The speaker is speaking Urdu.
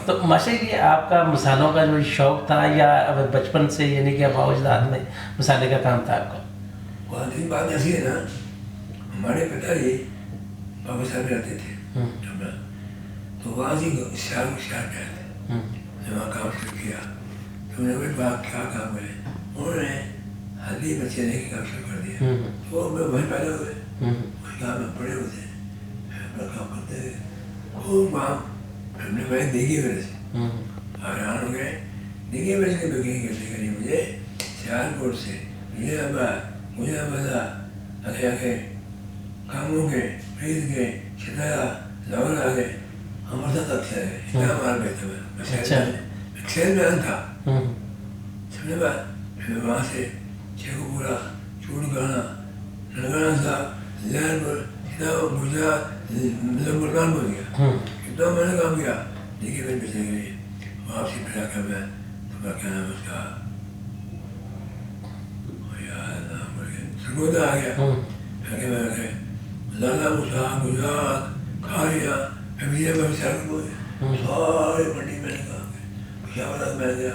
تو ماشاء اللہ آپ کا مسالوں کا جو شوق تھا یا بچپن سے یعنی کہ ابا اجداد میں مسالے کا کام تھا آپ کا؟ بہت ہی بات ایسی ہے نا، ہمارے پتا جی بابا صاحب رہتے تھے جمنا، تو وہاں سے شہر گئے تھے، وہاں کام شروع کیا تو انہوں نے باپ کیا کام کرے، انہوں نے ہلدی بچے رہنے کا کام شروع کر دیا، تو میں وہیں پیدا ہوئے، وہی کام میں پڑے ہوتے اپنا کام کرتے تھے، خوب کام ہم نے میں دیکھی میرے سے حیران ہو گئے، دیکھیے میرے سے بکنگ کرنے کے لیے مجھے سیالکوٹ سے مجھے مزہ آگے کاموں کے فرید کے شدیا لاہور آ گئے، امرتا تک سے آئے، اتنا مار گئے تھے میں کھیل میں ان تھا سمجھے بات، پھر وہاں سے چیکو پورا چوڑ گانا ننگانا صاحب لہر پر سیدھا گجرات ملکان بن گیا، کتنا میں نے کام کیا دیکھیے میں بیچنے کے لیے وہاں سے پھر آ کر میں تمہارا کیا نام اس کا سرگودا آ گیا، پھر کے میں رکھے لالا مسا گجرات کھاریا فیملی میں سارے منڈی میں نے کام کیا، پشاور میں گیا